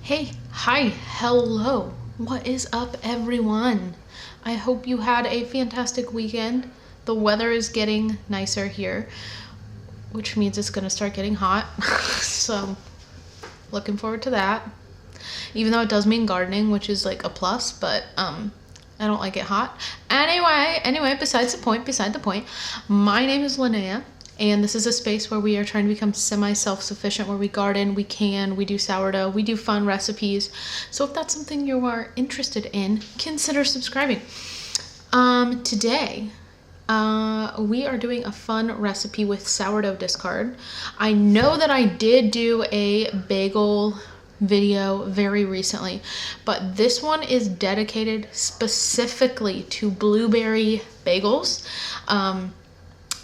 Hey, hi, hello. What is up, everyone? I hope you had a fantastic weekend. The weather is getting nicer here, which means it's gonna start getting hot. So, looking forward to that. Even though it does mean gardening, which is like a plus, but I don't like it hot. Anyway, beside the point. My name is Linnea, and this is a space where we are trying to become semi-self-sufficient, where we garden, we do sourdough, we do fun recipes. So if that's something you are interested in, consider subscribing. Today, we are doing a fun recipe with sourdough discard. I know that I did do a bagel video very recently, but this one is dedicated specifically to blueberry bagels.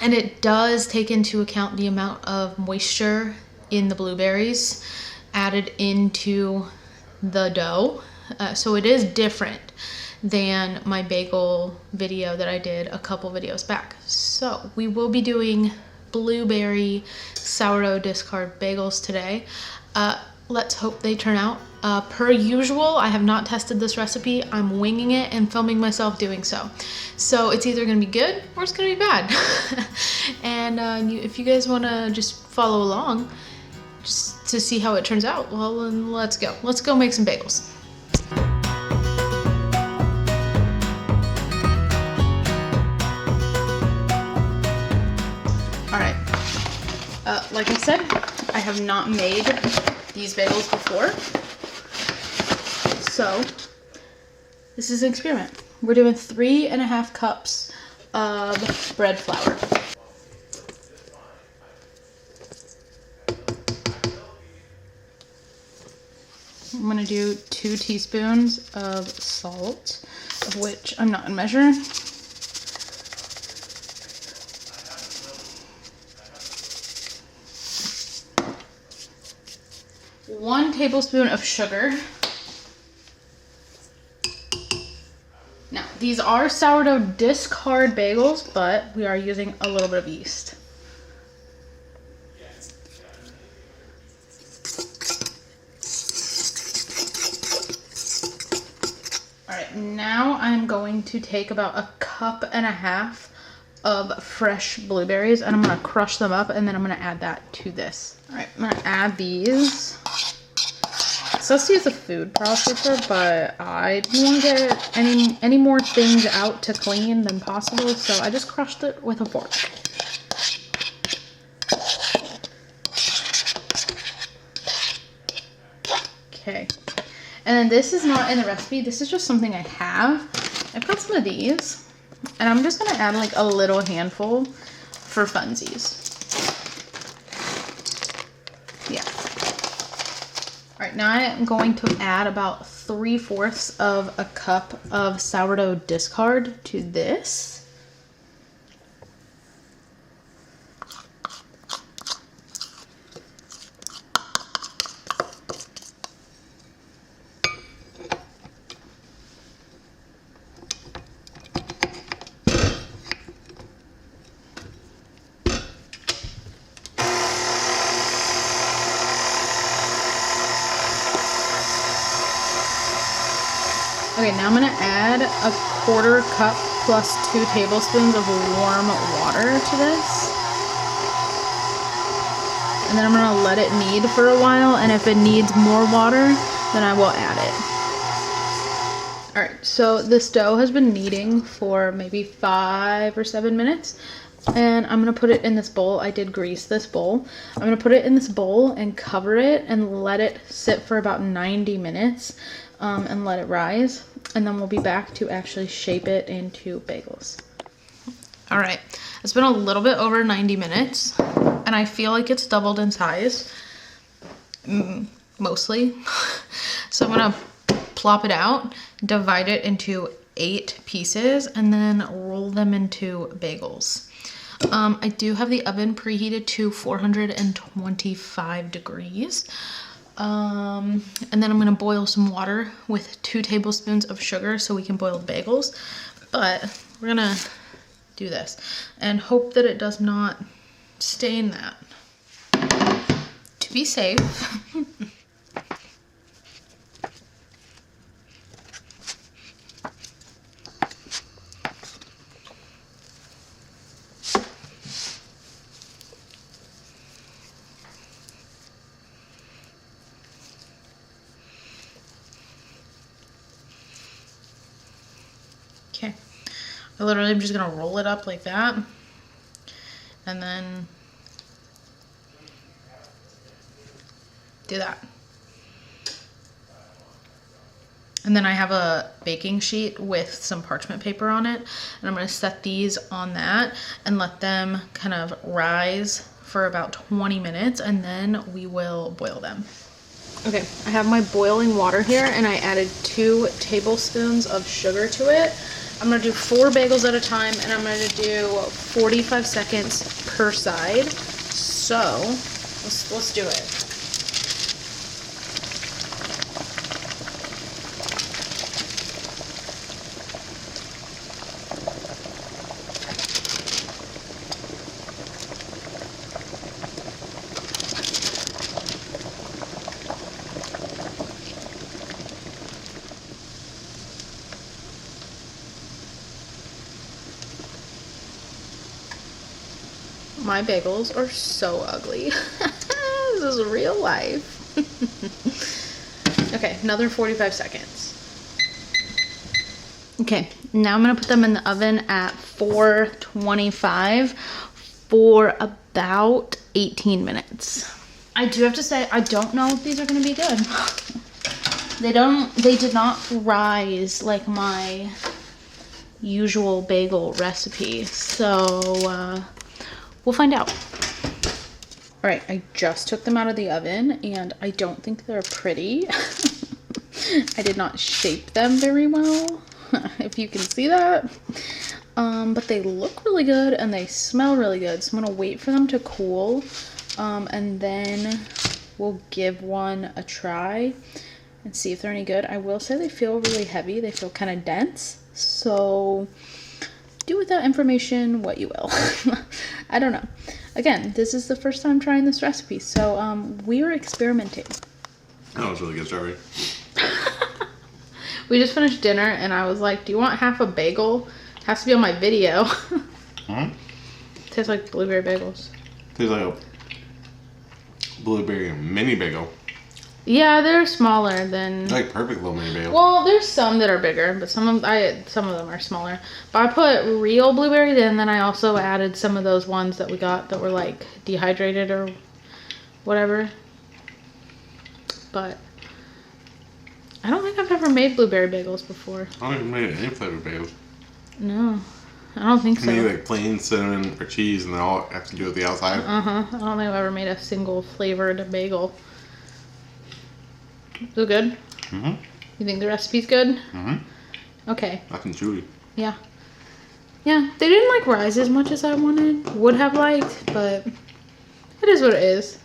And it does take into account the amount of moisture in the blueberries added into the dough. So it is different than my bagel video that I did a couple videos back. So we will be doing blueberry sourdough discard bagels today. Let's hope they turn out. Per usual, I have not tested this recipe. I'm winging it and filming myself doing so. So it's either gonna be good or it's gonna be bad. And if you guys wanna just follow along just to see how it turns out, well, then let's go. Let's go make some bagels. All right, like I said, I have not made these bagels before, so this is an experiment. We're doing 3.5 cups of bread flour. I'm gonna do 2 teaspoons of salt, of which I'm not gonna measure. One tablespoon of sugar. Now, these are sourdough discard bagels, but we are using a little bit of yeast. All right, now I'm going to take about 1.5 cups of fresh blueberries, and I'm gonna crush them up, and then I'm gonna add that to this. All right, I'm gonna add these. It says to use a food processor, but I didn't want to get any more things out to clean than possible, so I just crushed it with a fork. Okay, and then this is not in the recipe. This is just something I have. I've got some of these, and I'm just gonna add like a little handful for funsies. Yeah. All right, now I'm going to add about 3/4 of a cup of sourdough discard to this. Okay, now I'm gonna add 1/4 cup plus 2 tablespoons of warm water to this. And then I'm gonna let it knead for a while, and if it needs more water, then I will add it. All right, so this dough has been kneading for maybe 5 or 7 minutes, and I'm gonna put it in this bowl. I did grease this bowl. I'm gonna put it in this bowl and cover it and let it sit for about 90 minutes and let it rise. And then we'll be back to actually shape it into bagels. All right, it's been a little bit over 90 minutes, and I feel like it's doubled in size, mostly. So I'm gonna plop it out, divide it into 8 pieces, and then roll them into bagels. I do have the oven preheated to 425 degrees. And then I'm gonna boil some water with 2 tablespoons of sugar so we can boil the bagels. But we're gonna do this and hope that it does not stain that. To be safe, I literally am just gonna roll it up like that. And then do that. And then I have a baking sheet with some parchment paper on it. And I'm gonna set these on that and let them kind of rise for about 20 minutes and then we will boil them. Okay, I have my boiling water here and I added 2 tablespoons of sugar to it. I'm gonna do 4 bagels at a time and I'm gonna do 45 seconds per side. So let's do it. My bagels are so ugly. This is real life. Okay, another 45 seconds. Okay, now I'm gonna put them in the oven at 425 for about 18 minutes. I do have to say, I don't know if these are gonna be good. They did not rise like my usual bagel recipe, so we'll find out. All right, I just took them out of the oven and I don't think they're pretty. I did not shape them very well, if you can see that. But they look really good and they smell really good. So I'm gonna wait for them to cool and then we'll give one a try and see if they're any good. I will say they feel really heavy. They feel kind of dense. So do with that information what you will. I don't know. Again, this is the first time trying this recipe, so we are experimenting. That was really good, strawberry. We just finished dinner, and I was like, do you want half a bagel? It has to be on my video. Tastes like blueberry bagels. Tastes like a blueberry mini bagel. Yeah, they're smaller than... Like perfect little mini bagel. Well, there's some that are bigger, but some of them are smaller. But I put real blueberries in, then I also added some of those ones that we got that were like dehydrated or whatever. But I don't think I've ever made blueberry bagels before. I don't think I've made any flavored bagels. No, I don't think so. Maybe like plain cinnamon or cheese and they all have to do with the outside. I don't think I've ever made a single flavored bagel. Is it good? Mm-hmm. You think the recipe's good? Mm-hmm. Okay. Nice and chewy. Yeah. Yeah, they didn't like rise as much as I would have liked, but it is what it is.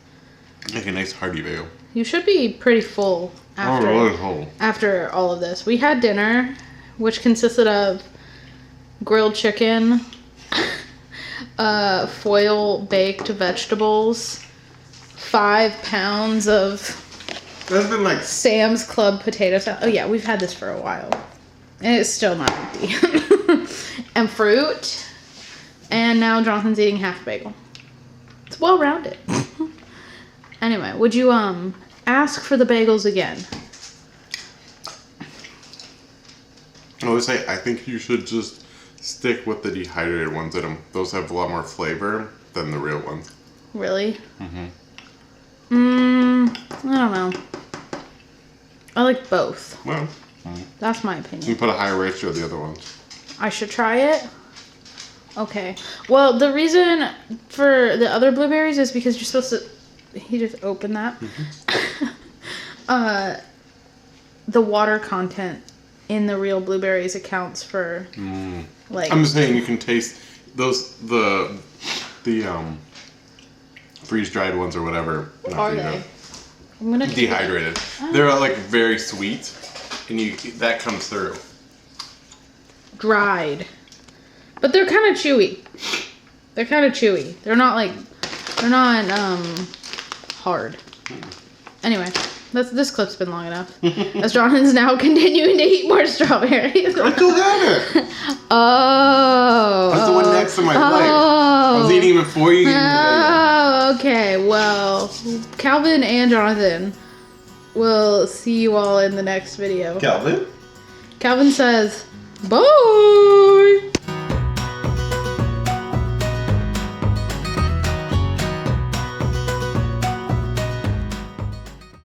Like a nice hearty bagel. You should be pretty full after all of this. We had dinner, which consisted of grilled chicken, foil baked vegetables, 5 pounds of that's been like Sam's Club potato salad. Oh yeah, we've had this for a while. And it's still not empty. And fruit. And now Jonathan's eating half a bagel. It's well rounded. Anyway, would you ask for the bagels again? I would say I think you should just stick with the dehydrated ones in them. Those have a lot more flavor than the real ones. Really? I don't know. I like both. Well, that's my opinion. you put a higher ratio of the other ones. I should try it? Okay. Well, the reason for the other blueberries is because you're supposed to... He just opened that. The water content in the real blueberries accounts for... like. I'm just saying you can taste those... The freeze-dried ones or whatever. What are they? I'm gonna dehydrated. They're like very sweet, and that comes through. Dried, but they're kind of chewy. They're not hard. Anyway, this clip's been long enough. As Jonathan's now continuing to eat more strawberries. I still have it. Oh. That's the one next to my plate. I was eating before you. Oh, okay. Well, Calvin and Jonathan will see you all in the next video. Calvin? Calvin says, bye.